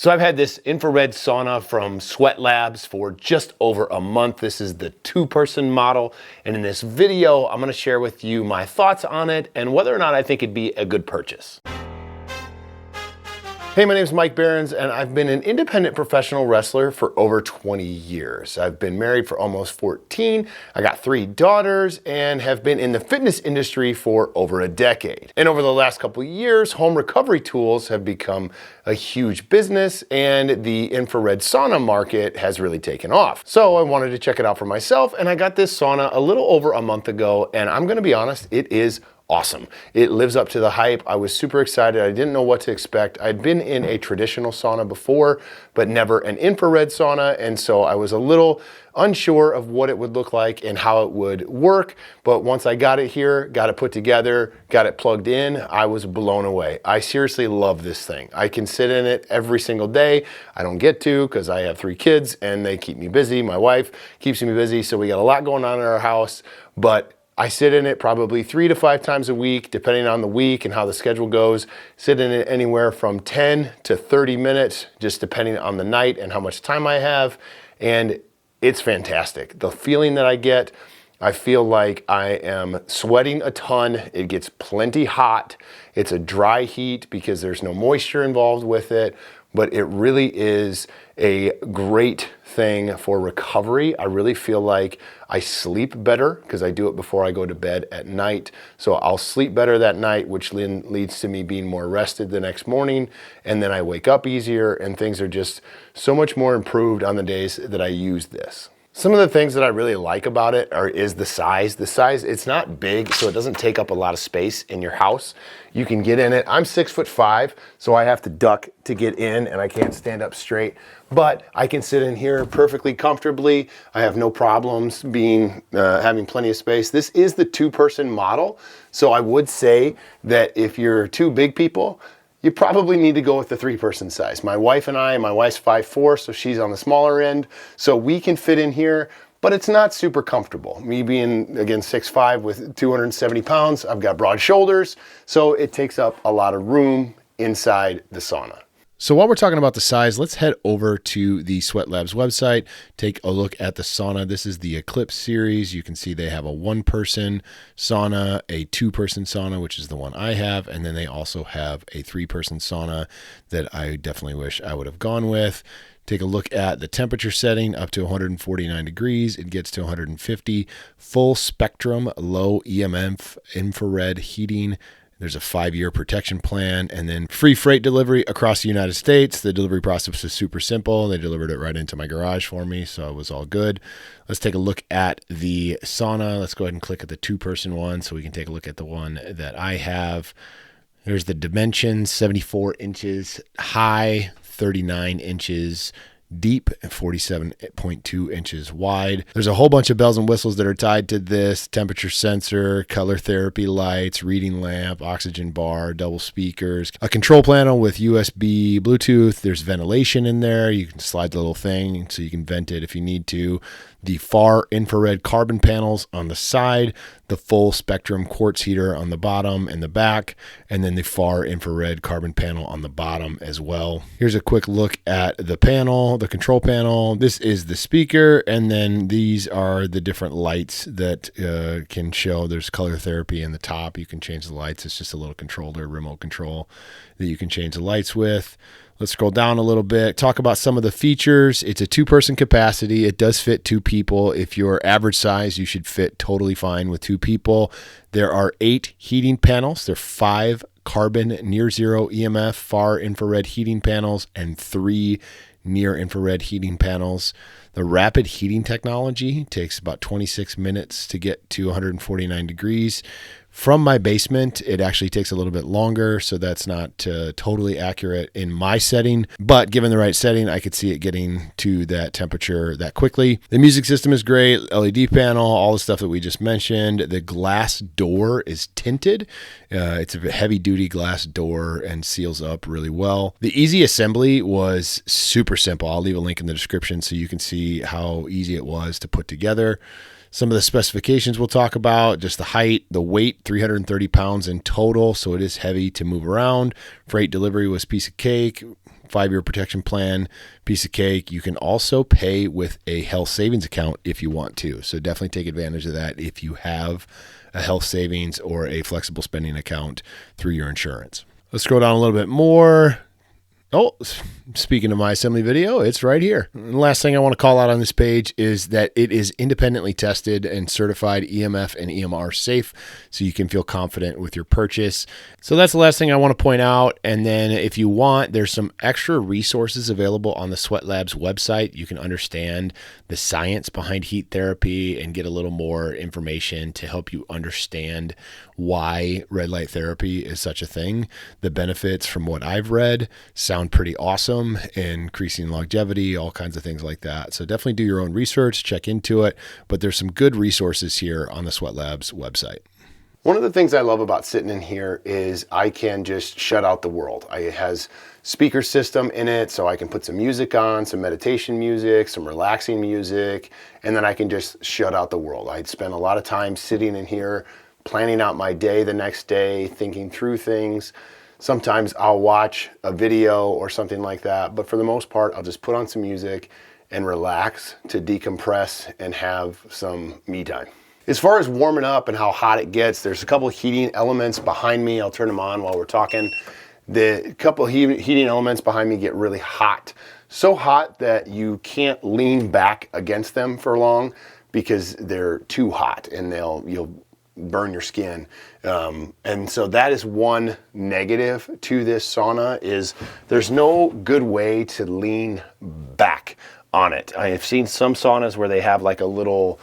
So I've had this infrared sauna from Sweatlabs for just over a month. This is the 2-person model. And in this video, I'm gonna share with you my thoughts on it and whether or not I think it'd be a good purchase. Hey, my name is Mike Behrens, and I've been an independent professional wrestler for over 20 years. I've been married for almost 14. I got 3 daughters and have been in the fitness industry for over a decade. And over the last couple of years, home recovery tools have become a huge business, and the infrared sauna market has really taken off. So I wanted to check it out for myself, and I got this sauna a little over a month ago, and I'm gonna be honest, it is awesome. It lives up to the hype. I was super excited. I didn't know what to expect. I'd been in a traditional sauna before, but never an infrared sauna, and so I was a little unsure of what it would look like and how it would work. But once I got it here, got it put together, got it plugged in, I was blown away. I seriously love this thing. I can sit in it every single day. I don't get to because I have 3 kids and they keep me busy. My wife keeps me busy, so we got a lot going on in our house, but I sit in it probably 3 to 5 times a week, depending on the week and how the schedule goes. Sit in it anywhere from 10 to 30 minutes, just depending on the night and how much time I have. And it's fantastic. The feeling that I get, I feel like I am sweating a ton. It gets plenty hot. It's a dry heat because there's no moisture involved with it, but it really is a great thing for recovery. I really feel like I sleep better because I do it before I go to bed at night. So I'll sleep better that night, which then leads to me being more rested the next morning. And then I wake up easier and things are just so much more improved on the days that I use this. Some of the things that I really like about it is the size. The size, it's not big, so it doesn't take up a lot of space in your house. You can get in it. I'm 6'5", so I have to duck to get in and I can't stand up straight. But I can sit in here perfectly comfortably. I have no problems having plenty of space. This is the 2-person model, so I would say that if you're 2 big people, you probably need to go with the 3-person size. My wife's 5'4", so she's on the smaller end. So we can fit in here, but it's not super comfortable. Me being, again, 6'5" with 270 pounds, I've got broad shoulders, so it takes up a lot of room inside the sauna. So while we're talking about the size, let's head over to the Sweatlabs website, take a look at the sauna. This is the Eclipse series. You can see they have a 1-person sauna, a 2-person sauna, which is the one I have, and then they also have a 3-person sauna that I definitely wish I would have gone with. Take a look at the temperature setting up to 149 degrees. It gets to 150. Full spectrum, low EMF infrared heating. There's a 5-year protection plan, and then free freight delivery across the United States. The delivery process is super simple. They delivered it right into my garage for me, so it was all good. Let's take a look at the sauna. Let's go ahead and click at the 2-person one so we can take a look at the one that I have. There's the dimensions, 74 inches high, 39 inches deep, and 47.2 inches wide. There's a whole bunch of bells and whistles that are tied to this: temperature sensor, color therapy lights, reading lamp, oxygen bar, double speakers, a control panel with USB, Bluetooth. There's ventilation in there. You can slide the little thing so you can vent it if you need to. The far infrared carbon panels on the side, the full spectrum quartz heater on the bottom and the back, and then the far infrared carbon panel on the bottom as well. Here's a quick look at the panel, the control panel. This is the speaker, and then these are the different lights that can show. There's color therapy in the top. You can change the lights. It's just a little controller, remote control that you can change the lights with. Let's scroll down a little bit, talk about some of the features. It's a 2-person capacity. It does fit 2 people. If you're average size, you should fit totally fine with 2 people. There are 8 heating panels. There are 5 carbon near zero EMF far infrared heating panels and 3 near infrared heating panels. The rapid heating technology takes about 26 minutes to get to 149 degrees. From my basement, it actually takes a little bit longer, so that's not totally accurate in my setting. But given the right setting, I could see it getting to that temperature that quickly. The music system is great, LED panel, all the stuff that we just mentioned. The glass door is tinted. It's a heavy-duty glass door and seals up really well. The easy assembly was super simple. I'll leave a link in the description so you can see how easy it was to put together. Some of the specifications we'll talk about, just the height, the weight, 330 pounds in total, so it is heavy to move around. Freight delivery was piece of cake. 5-year protection plan, piece of cake. You can also pay with a health savings account if you want to. So definitely take advantage of that if you have a health savings or a flexible spending account through your insurance. Let's scroll down a little bit more. Oh, speaking of my assembly video, it's right here. And the last thing I want to call out on this page is that it is independently tested and certified EMF and EMR safe, so you can feel confident with your purchase. So that's the last thing I want to point out. And then if you want, there's some extra resources available on the Sweatlabs website. You can understand the science behind heat therapy and get a little more information to help you understand why red light therapy is such a thing. The benefits, from what I've read, sound pretty awesome, increasing longevity, all kinds of things like that. So definitely do your own research, check into it, but there's some good resources here on the Sweatlabs website. One of the things I love about sitting in here is I can just shut out the world. It has speaker system in it, so I can put some music on, some meditation music, some relaxing music, and then I can just shut out the world. I'd spend a lot of time sitting in here, planning out my day the next day, thinking through things. Sometimes I'll watch a video or something like that, but for the most part, I'll just put on some music and relax to decompress and have some me time. As far as warming up and how hot it gets, there's a couple of heating elements behind me. I'll turn them on while we're talking. The couple of heating elements behind me get really hot. So hot that you can't lean back against them for long because they're too hot and you'll burn your skin. And so that is one negative to this sauna, is there's no good way to lean back on it. I have seen some saunas where they have like a little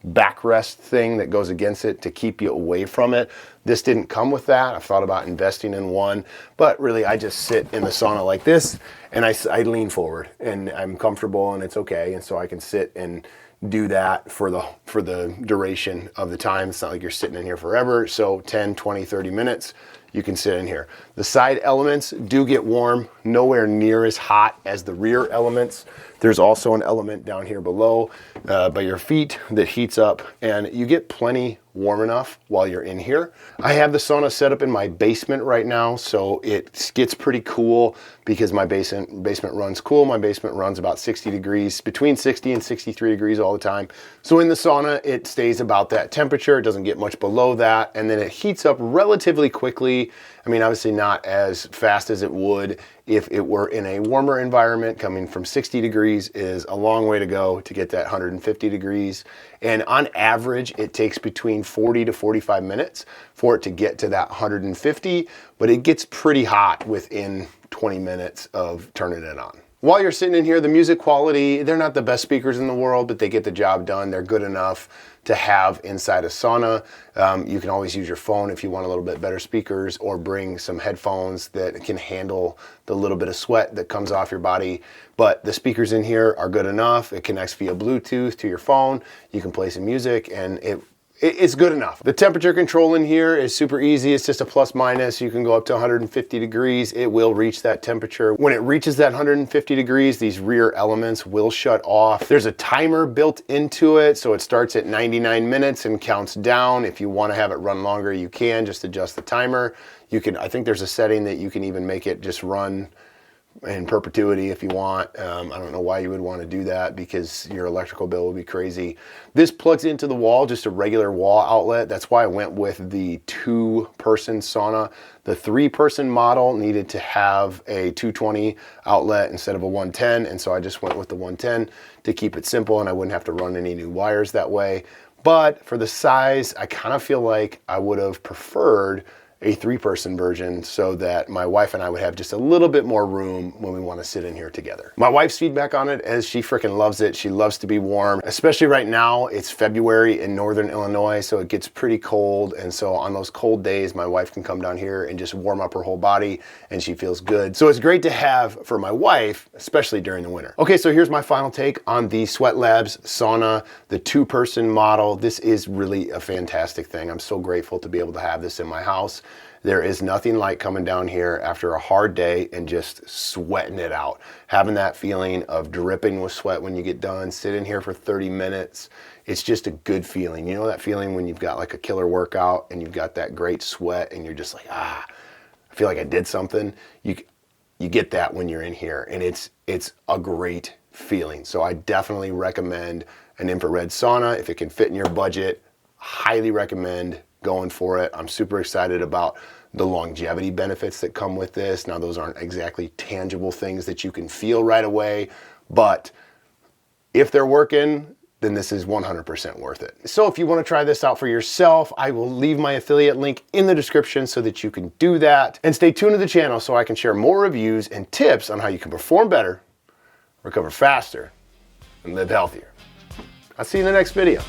backrest thing that goes against it to keep you away from it. This didn't come with that. I've thought about investing in one, but really I just sit in the sauna like this and I lean forward and I'm comfortable and it's okay. And so I can sit and do that for the duration of the time. It's not like you're sitting in here forever. So 10, 20, 30 minutes, you can sit in here. The side elements do get warm, nowhere near as hot as the rear elements. There's also an element down here below by your feet that heats up, and you get plenty warm enough while you're in here. I have the sauna set up in my basement right now, so it gets pretty cool because my basement runs cool. My basement runs about 60 degrees, between 60 and 63 degrees all the time. So in the sauna, it stays about that temperature. It doesn't get much below that, and then it heats up relatively quickly. I mean, obviously not as fast as it would if it were in a warmer environment. Coming from 60 degrees is a long way to go to get that 150 degrees. And on average, it takes between 40 to 45 minutes for it to get to that 150, but it gets pretty hot within 20 minutes of turning it on. While you're sitting in here, the music quality, they're not the best speakers in the world, but they get the job done. They're good enough to have inside a sauna. You can always use your phone if you want a little bit better speakers, or bring some headphones that can handle the little bit of sweat that comes off your body. But the speakers in here are good enough. It connects via Bluetooth to your phone. You can play some music and it's good enough. The temperature control in here is super easy. It's just a plus minus. You can go up to 150 degrees. It will reach that temperature. When it reaches that 150 degrees, these rear elements will shut off. There's a timer built into it, so it starts at 99 minutes and counts down. If you want to have it run longer, you can just adjust the timer. I think there's a setting that you can even make it just run in perpetuity if you want. I don't know why you would want to do that, because your electrical bill will be crazy. This plugs into the wall, just a regular wall outlet. That's why I went with the 2-person sauna. The 3-person model needed to have a 220 outlet instead of a 110, and so I just went with the 110 to keep it simple, and I wouldn't have to run any new wires that way. But for the size, I kind of feel like I would have preferred a 3-person version so that my wife and I would have just a little bit more room when we want to sit in here together. My wife's feedback on it is she freaking loves it. She loves to be warm, especially right now. It's February in Northern Illinois, so it gets pretty cold. And so on those cold days, my wife can come down here and just warm up her whole body, and she feels good. So it's great to have for my wife, especially during the winter. Okay, so here's my final take on the Sweatlabs sauna, the 2-person model. This is really a fantastic thing. I'm so grateful to be able to have this in my house. There is nothing like coming down here after a hard day and just sweating it out. Having that feeling of dripping with sweat when you get done, sit in here for 30 minutes. It's just a good feeling. You know that feeling when you've got like a killer workout and you've got that great sweat and you're just like, I feel like I did something. You you get that when you're in here, and it's a great feeling. So I definitely recommend an infrared sauna if it can fit in your budget. Highly recommend going for it. I'm super excited about the longevity benefits that come with this. Now, those aren't exactly tangible things that you can feel right away, but if they're working, then this is 100% worth it. So if you want to try this out for yourself, I will leave my affiliate link in the description so that you can do that. And stay tuned to the channel so I can share more reviews and tips on how you can perform better, recover faster, and live healthier. I'll see you in the next video.